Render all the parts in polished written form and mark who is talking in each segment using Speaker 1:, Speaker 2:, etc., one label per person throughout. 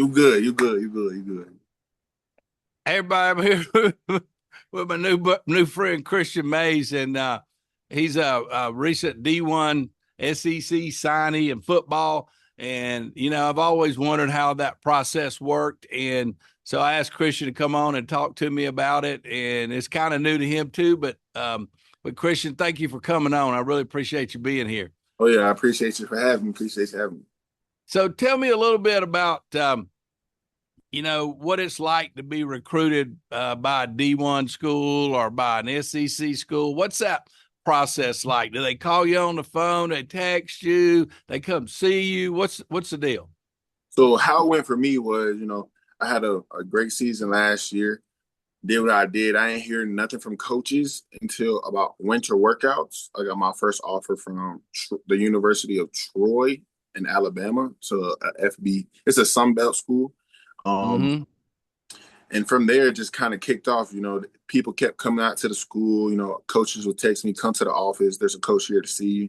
Speaker 1: You good. You good. You good. You good.
Speaker 2: Hey, everybody, I'm here with my new friend Christian Mays, and he's a recent D-1 SEC signee in football. And I've always wondered how that process worked, and so I asked Christian to come on and talk to me about it. And it's kind of new to him too, but Christian, thank you for coming on. I really appreciate you being here.
Speaker 1: Oh yeah, I appreciate you for having me. Appreciate you having me.
Speaker 2: So tell me a little bit about what it's like to be recruited by a D-1 school or by an SEC school. What's that process like? Do they call you on the phone? They text you? They come see you? What's the deal?
Speaker 1: So how it went for me was, I had a great season last year. Did what I did. I ain't hear nothing from coaches until about winter workouts. I got my first offer from the University of Troy in Alabama to a FB. It's a Sun Belt school. Um,
Speaker 2: Mm-hmm.
Speaker 1: and from there, it just kind of kicked off. People kept coming out to the school. Coaches would text me, come to the office. There's a coach here to see you.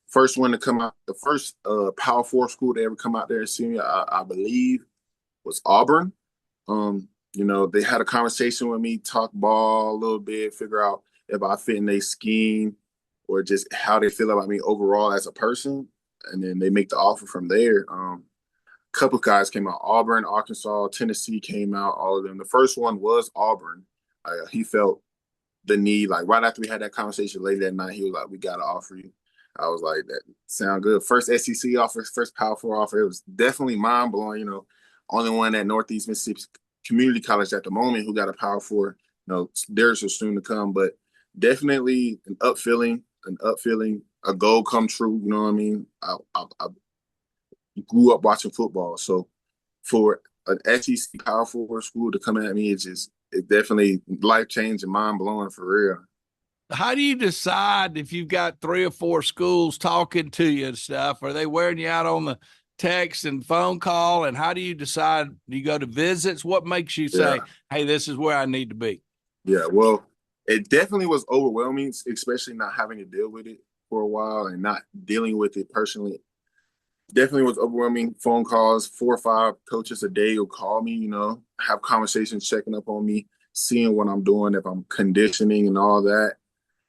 Speaker 1: First one to come out, the first Power Four school to ever come out there and see me, I believe, was Auburn. They had a conversation with me, talk ball a little bit, figure out if I fit in their scheme or just how they feel about me overall as a person. And then they make the offer from there. A couple of guys came out, Auburn, Arkansas, Tennessee came out, all of them. The first one was Auburn. He felt the need, like right after we had that conversation late that night, he was like, we got to offer you. I was like, that sound good. First SEC offer, first Power Four offer. It was definitely mind blowing. Only one at Northeast Mississippi Community College at the moment who got a Power Four. Theirs are soon to come, but definitely an upfilling, a goal come true. You know what I mean? I grew up watching football, so for an SEC Power Four school to come at me, it's definitely life changing, mind blowing for real.
Speaker 2: How do you decide if you've got three or four schools talking to you and stuff? Are they wearing you out on the text and phone call? And how do you decide? Do you go to visits? What makes you say,
Speaker 1: Yeah.
Speaker 2: hey, this is where I need to be?
Speaker 1: Yeah, well, it definitely was overwhelming, especially not having to deal with it for a while and not dealing with it personally. Definitely was overwhelming. Phone calls, 4 or 5 coaches a day will call me, have conversations, checking up on me, seeing what I'm doing, if I'm conditioning and all that.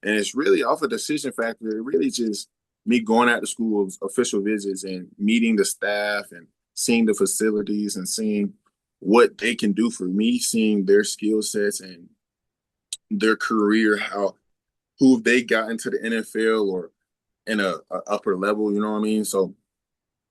Speaker 1: And it's really off a decision factor. It really just me going out to schools, official visits, and meeting the staff and seeing the facilities and seeing what they can do for me, seeing their skill sets and their career, who they got into the NFL or in a upper level. You know what I mean? So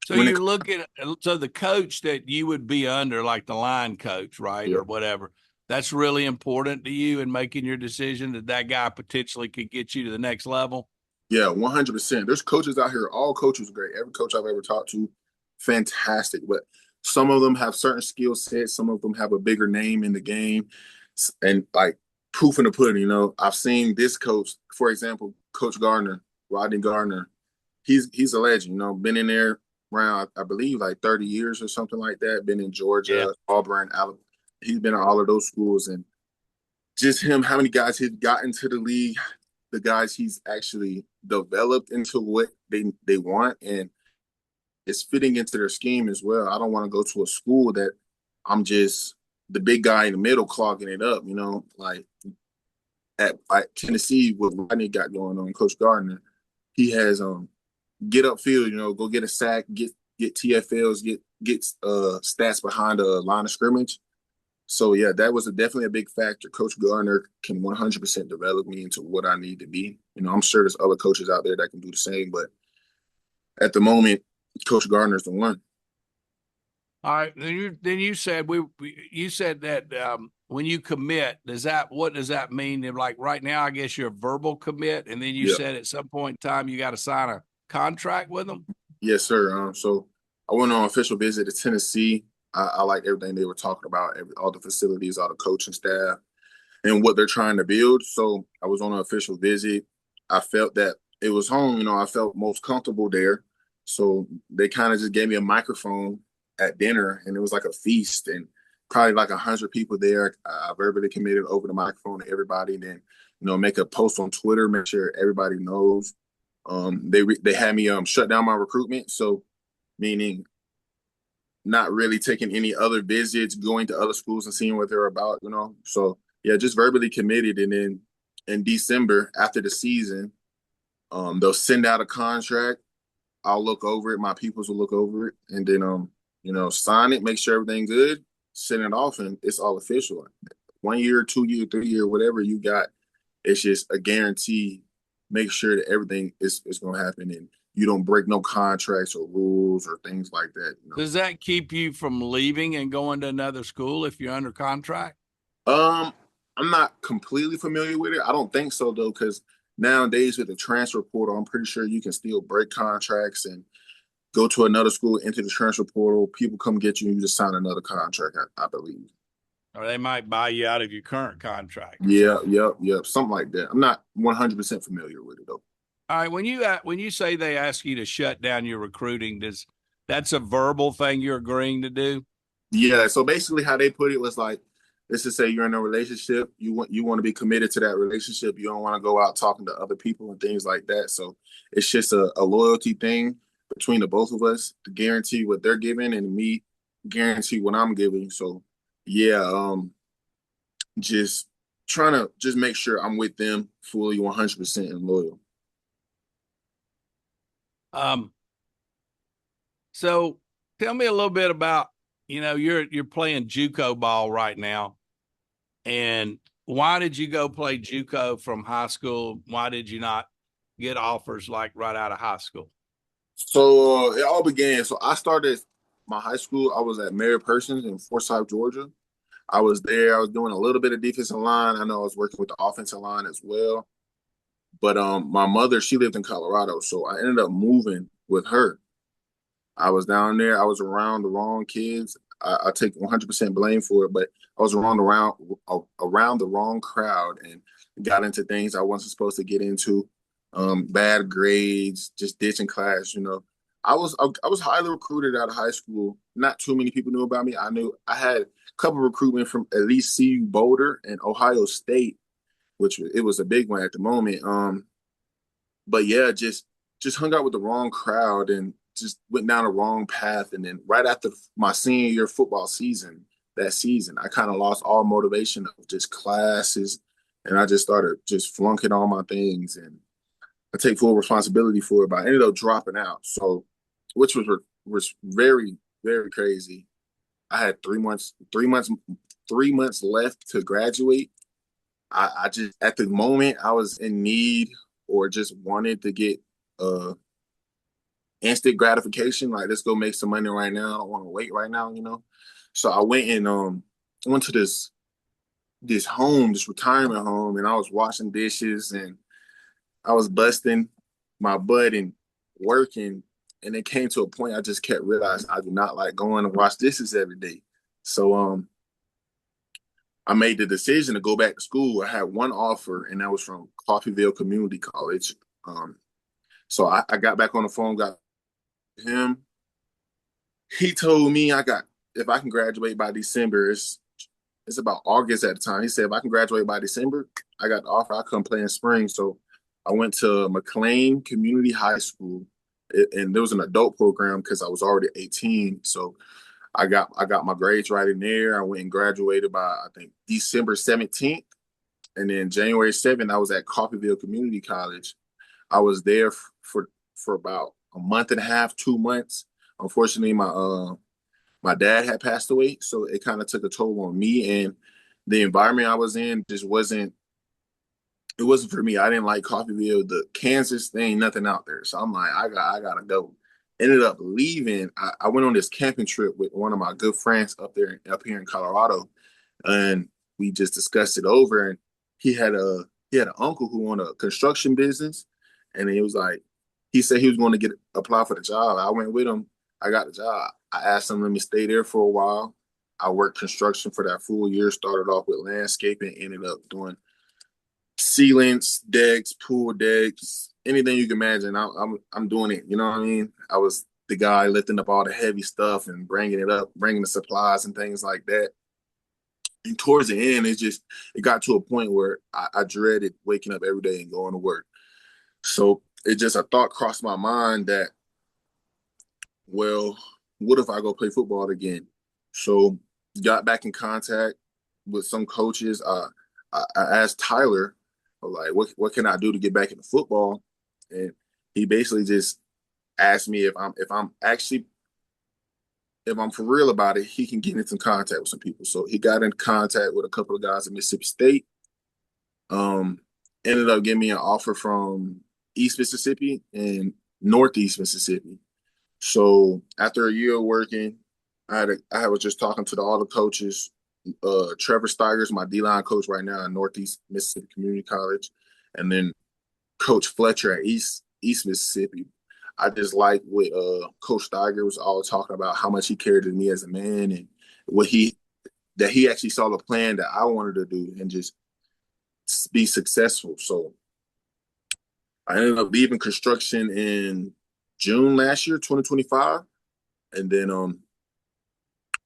Speaker 2: So
Speaker 1: when it
Speaker 2: you're looking, so the coach that you would be under, like the line coach, right,
Speaker 1: yeah,
Speaker 2: or whatever, that's really important to you in making your decision that that guy potentially could get you to the next level.
Speaker 1: yeah, 100%. There's coaches out here. All coaches are great. Every coach I've ever talked to, fantastic. But some of them have certain skill sets. Some of them have a bigger name in the game, and like proof in the pudding. I've seen this coach, for example, Coach Gardner, Rodney Gardner. He's a legend. Been in there around I believe like 30 years or something like that. Been in
Speaker 2: Yeah.
Speaker 1: Georgia, Auburn, Alabama. He's been in all of those schools, and just him, how many guys he's got into the league, the guys he's actually developed into what they want, and it's fitting into their scheme as well. I don't want to go to a school that I'm just the big guy in the middle clogging it up. Like at Tennessee, what Rodney got going on, Coach Gardner, he has get upfield, go get a sack, get TFLs, get stats behind the line of scrimmage. So yeah, that was definitely a big factor. Coach Garner can 100% develop me into what I need to be. I'm sure there's other coaches out there that can do the same, but at the moment, Coach Gardner's the one.
Speaker 2: All right. Then you said you said that when you commit, what does that mean? Like right now, I guess you're a verbal commit, and then you
Speaker 1: Yeah,
Speaker 2: said at some point in time you got to sign a contract with them.
Speaker 1: yes, sir. So I went on an official visit to Tennessee. I like everything they were talking about, all the facilities, all the coaching staff, and what they're trying to build. So I was on an official visit. I felt that it was home. I felt most comfortable there. So they kind of just gave me a microphone at dinner, and it was like a feast, and probably like 100 people there. I verbally committed over the microphone to everybody, and then make a post on Twitter, make sure everybody knows. They had me shut down my recruitment, so meaning not really taking any other visits, going to other schools and seeing what they're about, you know. So yeah, just verbally committed, and then in December after the season, they'll send out a contract. I'll look over it. My peoples will look over it, and then sign it, make sure everything good, send it off, and it's all official. 1 year, 2 year, 3 year, whatever you got, it's just a guarantee. Make sure that everything is going to happen, and you don't break no contracts or rules or things like that.
Speaker 2: Does that keep you from leaving and going to another school if you're under contract?
Speaker 1: I'm not completely familiar with it. I don't think so though, because nowadays with the transfer portal, I'm pretty sure you can still break contracts and go to another school, enter the transfer portal. People come get you, and you just sign another contract. I believe.
Speaker 2: Or they might buy you out of your current contract or
Speaker 1: Yeah,
Speaker 2: something.
Speaker 1: yep, something like that. I'm not 100% familiar with it though.
Speaker 2: All right, when you say they ask you to shut down your recruiting, does that's a verbal thing you're agreeing to do?
Speaker 1: Yeah, so basically how they put it was like, let's just say you're in a relationship, you want to be committed to that relationship. You don't want to go out talking to other people and things like that. So it's just a loyalty thing between the both of us to guarantee what they're giving and me guarantee what I'm giving. So yeah, just trying to just make sure I'm with them fully 100% and loyal.
Speaker 2: Um, so tell me a little bit about, you're playing JUCO ball right now, and why did you go play JUCO from high school? Why did you not get offers like right out of high school?
Speaker 1: So it all began. So I started my high school. I was at Mary Persons in Forsyth, Georgia. I was there. I was doing a little bit of defensive line. I know I was working with the offensive line as well. But my mother, she lived in Colorado, so I ended up moving with her. I was down there. I was around the wrong kids. I take 100% blame for it, but I was around the wrong crowd and got into things I wasn't supposed to get into. Bad grades, just ditching class. I was highly recruited out of high school. Not too many people knew about me. I had a couple of recruitment from at least CU Boulder and Ohio State, which it was a big one at the moment. But yeah, just hung out with the wrong crowd and just went down the wrong path. And then right after my senior year football season, that season, I kind of lost all motivation of just classes, and I just started just flunking all my things, and I take full responsibility for it. But I ended up dropping out, so which was very very crazy. I had 3 months, 3 months, 3 months left to graduate. I just at the moment I was in need or just wanted to get uh instant gratification. Like, let's go make some money right now. I don't want to wait right now. So I went and went to this retirement home, and I was washing dishes and I was busting my butt and working. And it came to a point I just kept realizing I do not like going to wash dishes every day. So I made the decision to go back to school. I had one offer, and that was from Coffeyville Community College. Um, so I got back on the phone, got him. He told me I got if I can graduate by December. It's about August at the time. He said if I can graduate by December, I got the offer. I come play in spring. So I went to McLean Community High School, and there was an adult program because I was already 18. So I got my grades right in there. I went and graduated by I think December 17th, and then January 7th I was at Coffeyville Community College. I was there for about a month and a half, 2 months. Unfortunately, my dad had passed away, so it kind of took a toll on me, and the environment I was in just wasn't. It wasn't for me. I didn't like Coffeyville. The Kansas, there ain't nothing out there, so I'm like, I gotta go. Ended up leaving. I went on this camping trip with one of my good friends up here in Colorado, and we just discussed it over. And he had an uncle who owned a construction business, and he was like, he said he was going to get apply for the job. I went with him. I got the job. I asked him let me stay there for a while. I worked construction for that full year. Started off with landscaping, ended up doing sealants, decks, pool decks, anything you can imagine. I'm doing it. You know what I mean? I was the guy lifting up all the heavy stuff and bringing it up, bringing the supplies and things like that. And towards the end, it got to a point where I dreaded waking up every day and going to work. So it just a thought crossed my mind that, well, what if I go play football again? So got back in contact with some coaches. I asked Tyler, like, what can I do to get back into football? And he basically just asked me if I'm for real about it, he can get into contact with some people. So he got in contact with a couple of guys at Mississippi State. Um, Ended up getting me an offer from East Mississippi and Northeast Mississippi. So after a year of working, I was just talking to all the coaches. Trevor Steiger's my D-line coach right now at Northeast Mississippi Community College, and then Coach Fletcher at East Mississippi. I just like what Coach Steiger was all talking about, how much he cared to me as a man, and what he actually saw the plan that I wanted to do and just be successful. So I ended up leaving construction in June last year, 2025, and then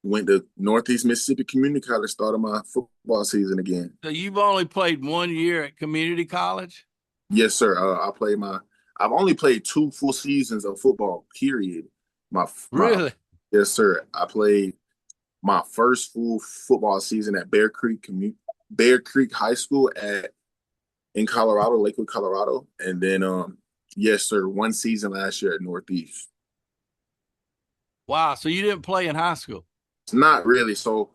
Speaker 1: went to Northeast Mississippi Community College, started my football season again.
Speaker 2: So you've only played 1 year at community college?
Speaker 1: Yes, sir. I've only played 2 full seasons of football, period. My
Speaker 2: Really?
Speaker 1: Yes, sir. I played my first full football season at Bear Creek High School in Colorado, Lakewood, Colorado. And then yes, sir, 1 season last year at Northeast.
Speaker 2: Wow. So you didn't play in high school?
Speaker 1: Not really. So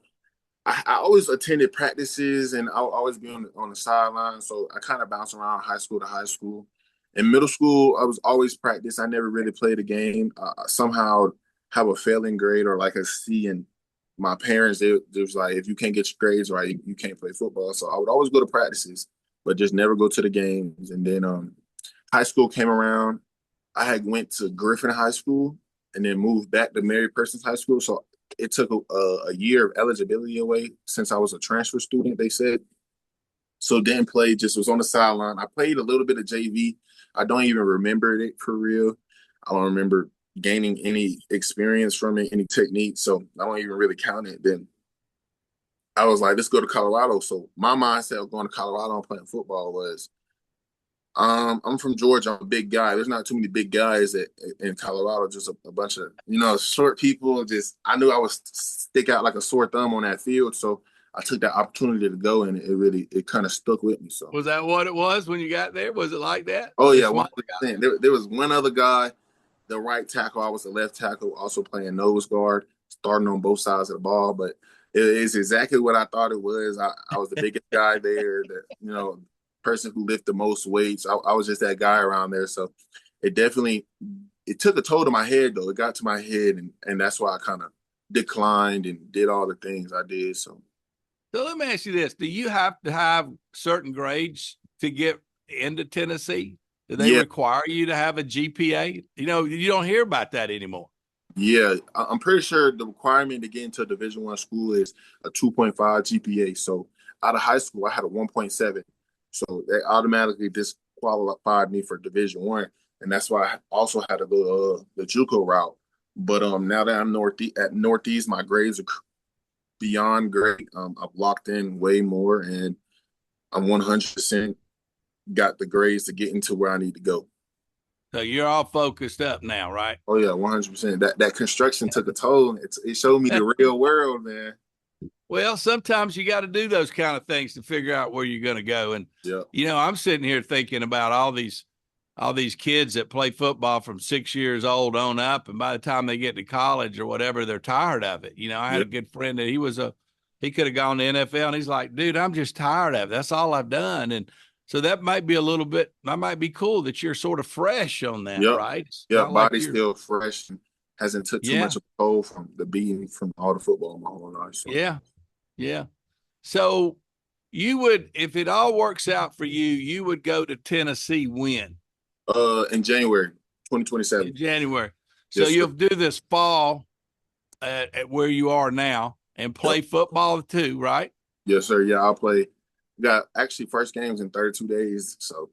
Speaker 1: I always attended practices and I'll always be on the sideline. So I kind of bounce around high school to high school. In middle school, I was always practice. I never really played a game. Somehow have a failing grade or like a C. And my parents, they was like, if you can't get your grades right, you can't play football. So I would always go to practices, but just never go to the games. And then high school came around. I had went to Griffin High School and then moved back to Mary Persons High School. So it took a year of eligibility away since I was a transfer student, they said. So didn't play, just was on the sideline. I played a little bit of JV. I don't even remember it for real. I don't remember gaining any experience from it, any technique. So I don't even really count it. Then I was like, let's go to Colorado. So my mindset of going to Colorado and playing football was, I'm from Georgia. I'm a big guy. There's not too many big guys in Colorado. Just a bunch of short people. Just I knew I would stick out like a sore thumb on that field, so I took that opportunity to go, and it kind of stuck with me. So
Speaker 2: Was that what it was when you got there? Was it like that?
Speaker 1: oh
Speaker 2: The
Speaker 1: yeah,
Speaker 2: small
Speaker 1: 100%. There was one other guy, the right tackle. I was the left tackle, also playing nose guard, starting on both sides of the ball. But it is exactly what I thought it was. I was the biggest guy there. Person who lift the most weights. I was just that guy around there. So it took a toll to my head though. It got to my head and that's why I kind of declined and did all the things I did. So
Speaker 2: let me ask you this. Do you have to have certain grades to get into Tennessee? Do they
Speaker 1: yeah,
Speaker 2: require you to have a GPA? You don't hear about that anymore.
Speaker 1: yeah. I'm pretty sure the requirement to get into a Division I school is a 2.5 GPA. So out of high school, I had a 1.7. So they automatically disqualified me for Division I, and that's why I also had to go the JUCO route. But now that I'm at Northeast, my grades are beyond great. I've locked in way more, and I'm 100% got the grades to get into where I need to go.
Speaker 2: So you're all focused up now, right?
Speaker 1: Oh yeah, 100%. That construction took a toll. It showed me the real world, man.
Speaker 2: Well, sometimes you got to do those kind of things to figure out where you're going to go. And,
Speaker 1: Yeah,
Speaker 2: I'm sitting here thinking about all these kids that play football from 6 years old on up. And by the time they get to college or whatever, they're tired of it. I had
Speaker 1: yeah,
Speaker 2: a good friend that he could have gone to NFL and he's like, dude, I'm just tired of it. That's all I've done. And so that might be cool that you're sort of fresh on that,
Speaker 1: yep,
Speaker 2: right? It's
Speaker 1: yep.
Speaker 2: not like
Speaker 1: Body's
Speaker 2: you're,
Speaker 1: still fresh and hasn't took too
Speaker 2: yeah,
Speaker 1: much of a toll from the beating from all the football my whole life. So.
Speaker 2: yeah, yeah. So you would, if it all works out for you, you would go to Tennessee when?
Speaker 1: In January
Speaker 2: In
Speaker 1: 2027.
Speaker 2: January. So
Speaker 1: Yes, sir.
Speaker 2: you'll do this fall at where you are now and
Speaker 1: Yep.
Speaker 2: play football too, right?
Speaker 1: Yes, sir. Yeah, I'll play. Got actually first games in 32 days. So,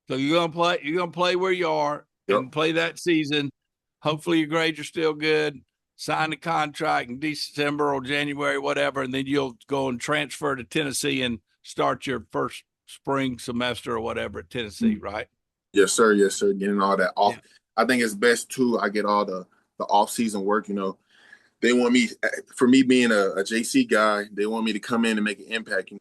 Speaker 2: So you're gonna play where you are
Speaker 1: yep.
Speaker 2: and play that season. Hopefully your grades are still good. Sign the contract in December or January, whatever, and then you'll go and transfer to Tennessee and start your first spring semester or whatever at Tennessee, right?
Speaker 1: Yes, sir. Yes, sir. Getting all that off.
Speaker 2: Yeah.
Speaker 1: I think it's best too. I get all the the off season work. They want me, for me being a JC guy, they want me to come in and make an impact.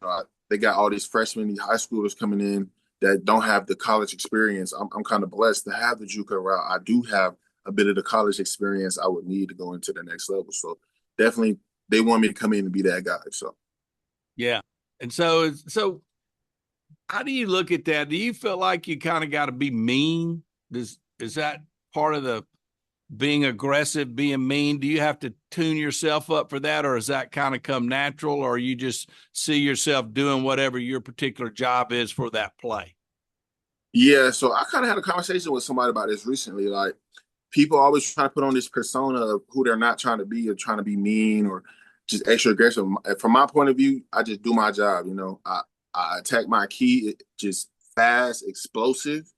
Speaker 1: They got all these freshmen, these high schoolers coming in that don't have the college experience. I'm kind of blessed to have the JUCO route. I do have a bit of the college experience I would need to go into the next level. So definitely they want me to come in and be that guy. So
Speaker 2: Yeah. And so how do you look at that? Do you feel like you kind of got to be mean? Is that part of the being aggressive, being mean? Do you have to tune yourself up for that, or does that kind of come natural, or you just see yourself doing whatever your particular job is for that play?
Speaker 1: yeah, so I kind of had a conversation with somebody about this recently. Like, people always try to put on this persona of who they're not trying to be, or trying to be mean or just extra aggressive. From my point of view, I just do my job. I attack my key, just fast, explosive,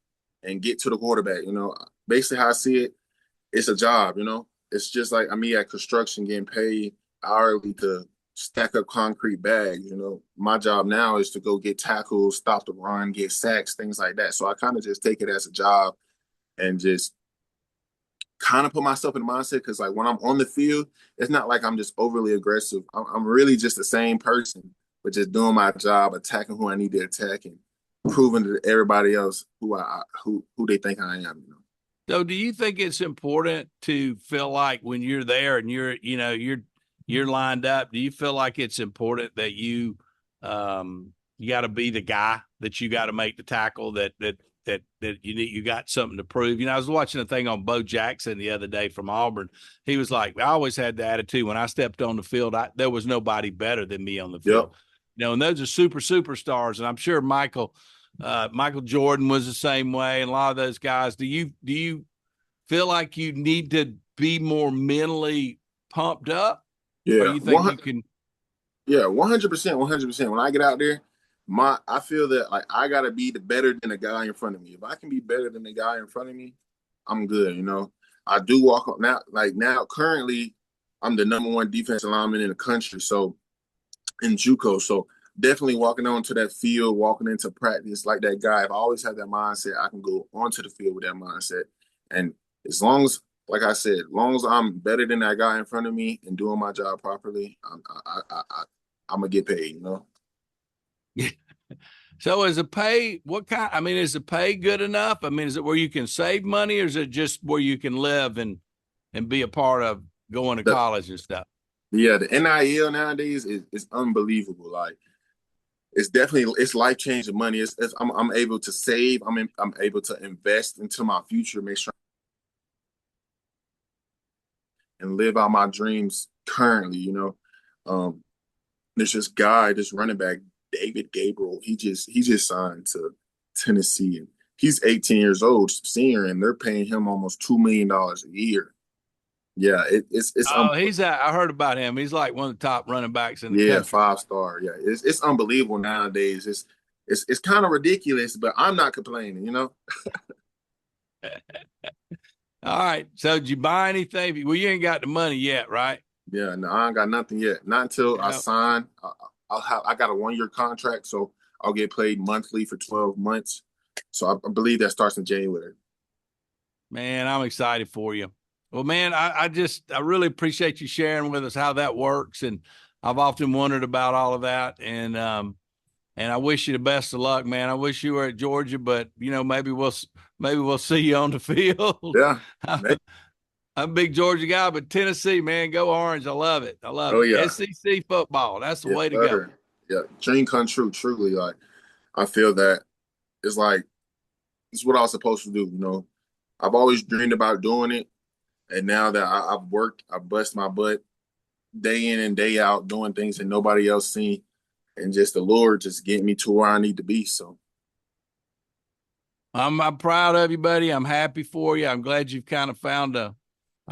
Speaker 1: and get to the quarterback. Basically how I see it, it's a job. It's just like me at construction getting paid hourly to stack up concrete bags. My job now is to go get tackles, stop the run, get sacks, things like that. So I kind of just take it as a job and just kind of put myself in the mindset, because like when I'm on the field, it's not like I'm just overly aggressive. I'm really just the same person, but just doing my job, attacking who I need to attack, and proving to everybody else who they think I am.
Speaker 2: So do you think it's important to feel like when you're there and you're lined up, do you feel like it's important that you got to be the guy, that you got to make the tackle, that you got something to prove? I was watching a thing on Bo Jackson the other day from Auburn. He was like, I always had the attitude when I stepped on the field, there was nobody better than me on the
Speaker 1: Yep.
Speaker 2: field. And those are superstars, and I'm sure Michael Jordan was the same way, and a lot of those guys. Do you feel like you need to be more mentally pumped up, or
Speaker 1: Yeah.
Speaker 2: you think you can?
Speaker 1: Yeah, 100%, 100%. When I get out there, I feel that like I gotta be the better than the guy in front of me. If I can be better than the guy in front of me, I'm good. I do walk up now. Like now, currently, I'm the number one defensive lineman in the country. So in JUCO, so definitely walking onto that field, walking into practice like that guy. If I always have that mindset, I can go onto the field with that mindset. And as long as, like I said, as long as I'm better than that guy in front of me and doing my job properly, I'm gonna get paid.
Speaker 2: Yeah. So is the pay, is the pay good enough? Is it where you can save money, or is it just where you can live and be a part of going to
Speaker 1: The,
Speaker 2: college and stuff?
Speaker 1: yeah, the NIL nowadays is unbelievable. Like, it's life changing money. I'm able to save. I'm able to invest into my future, make sure and live out my dreams currently. Um, there's this running back, David Gabriel. He just signed to Tennessee, and he's 18 years old, senior, and they're paying him almost $2 million a year. Yeah, it's
Speaker 2: Oh, I heard about him. He's like one of the top running backs in the
Speaker 1: yeah,
Speaker 2: country.
Speaker 1: 5 star. Yeah, it's unbelievable nowadays. It's kind of ridiculous, but I'm not complaining.
Speaker 2: All right. So did you buy anything? Well, you ain't got the money yet, right?
Speaker 1: Yeah, no, I ain't got nothing yet. Not until I
Speaker 2: Yeah.
Speaker 1: sign. I got a 1 year contract, so I'll get paid monthly for 12 months. So I believe that starts in January.
Speaker 2: Man, I'm excited for you. Well, man, I really appreciate you sharing with us how that works. And I've often wondered about all of that. And I wish you the best of luck, man. I wish you were at Georgia, but maybe we'll see you on the field.
Speaker 1: Yeah.
Speaker 2: I'm a big Georgia guy, but Tennessee, man, go Orange. I love it. I love
Speaker 1: Oh
Speaker 2: it.
Speaker 1: yeah.
Speaker 2: SEC football. That's the
Speaker 1: Yes,
Speaker 2: way to go.
Speaker 1: sir. Yeah. Dream come true, truly. Like, I feel that it's like it's what I was supposed to do. I've always dreamed about doing it. And now that I've worked, I bust my butt day in and day out doing things that nobody else seen. And just the Lord just getting me to where I need to be. So
Speaker 2: I'm proud of you, buddy. I'm happy for you. I'm glad you've kind of found a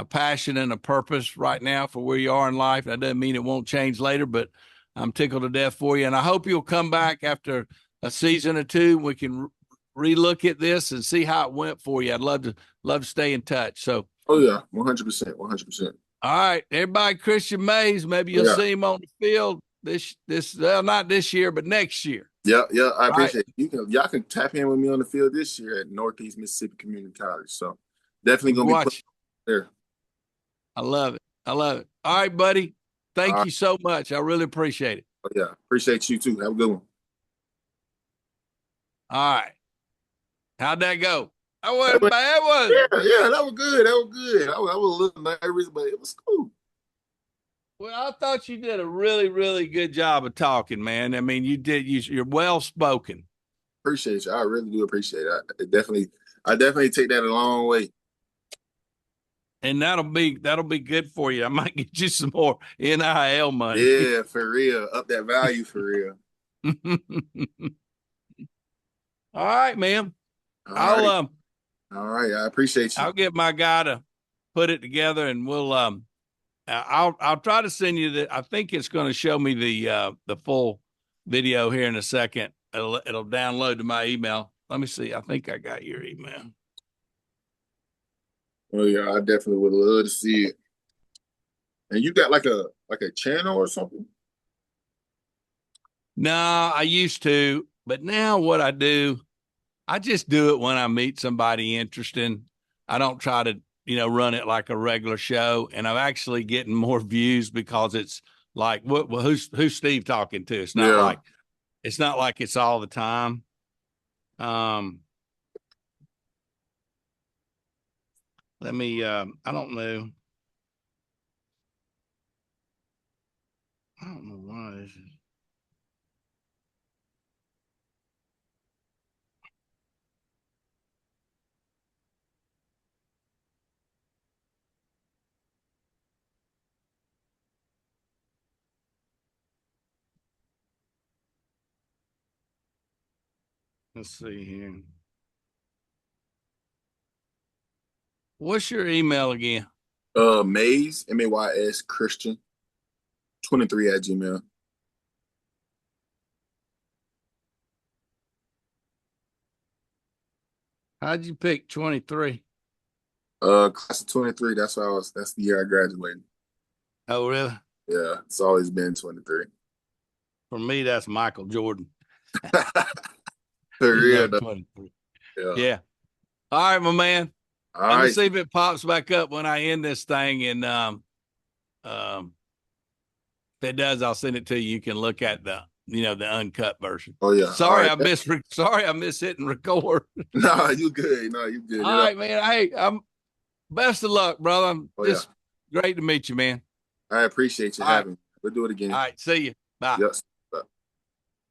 Speaker 2: passion and a purpose right now for where you are in life. That doesn't mean it won't change later, but I'm tickled to death for you. And I hope you'll come back after a season or two. We can relook at this and see how it went for you. I'd love to stay in touch. So,
Speaker 1: oh yeah, 100%, 100%.
Speaker 2: all right, everybody, Christian Mays, maybe
Speaker 1: Oh,
Speaker 2: you'll
Speaker 1: yeah.
Speaker 2: see him on the field not this year, but next year.
Speaker 1: Yeah, yeah, I
Speaker 2: All right.
Speaker 1: appreciate it. Y'all can tap in with me on the field this year at Northeast Mississippi Community College. So definitely gonna be putting
Speaker 2: Watch.
Speaker 1: there.
Speaker 2: I love it. I love it. All right, buddy.
Speaker 1: All
Speaker 2: Thank
Speaker 1: right.
Speaker 2: you so much. I really appreciate it.
Speaker 1: Oh, yeah. Appreciate you too. Have a good one.
Speaker 2: All right. How'd that go? That
Speaker 1: That
Speaker 2: wasn't
Speaker 1: was,
Speaker 2: bad, was
Speaker 1: yeah,
Speaker 2: it?
Speaker 1: yeah, that was good. That was good. I was a little nervous, but it was cool.
Speaker 2: Well, I thought you did a really, really good job of talking, man. I mean, you did. You're well spoken,
Speaker 1: Appreciate you. I really do appreciate it. I definitely take that a long way.
Speaker 2: and that'll be good for you. I might get you some more NIL money.
Speaker 1: Yeah, for real. Up that value for real.
Speaker 2: All right, man.
Speaker 1: All
Speaker 2: I'll
Speaker 1: right. All right. I appreciate you.
Speaker 2: I'll get my guy to put it together, and I'll try to send you the. I think it's going to show me the full video here in a second. It'll download to my email. Let me see. I think I got your email.
Speaker 1: Oh yeah, I definitely would love to see it. And you got like a channel or something?
Speaker 2: No, I used to, but now what I do, I just do it when I meet somebody interesting. I don't try to, run it like a regular show. And I'm actually getting more views because it's like, who's Steve talking to?
Speaker 1: Yeah.
Speaker 2: It's not like it's all the time. Let me, I don't know. I don't know why this is. Let's see here. What's your email again?
Speaker 1: Mays, Mays Christian 23 at Gmail.
Speaker 2: How'd you pick 23?
Speaker 1: Class of 23, that's the year I graduated.
Speaker 2: Oh, really?
Speaker 1: Yeah, it's always been 23.
Speaker 2: For me, that's Michael Jordan.
Speaker 1: For
Speaker 2: He's
Speaker 1: real
Speaker 2: number
Speaker 1: though.
Speaker 2: 23.
Speaker 1: Yeah.
Speaker 2: Yeah. All right, my man.
Speaker 1: All
Speaker 2: I'm gonna
Speaker 1: right.
Speaker 2: see if it pops back up when I end this thing, and if it does, I'll send it to you. You can look at the uncut version.
Speaker 1: Oh yeah. All
Speaker 2: Sorry,
Speaker 1: right.
Speaker 2: I miss hitting record.
Speaker 1: No, you good. No, you good.
Speaker 2: All right, man. Hey, I'm best of luck, brother. I'm
Speaker 1: Oh yeah.
Speaker 2: just great to meet you, man.
Speaker 1: I appreciate you
Speaker 2: All right.
Speaker 1: having me. We'll do it
Speaker 2: All
Speaker 1: again.
Speaker 2: right. See you. Bye.
Speaker 1: Yes.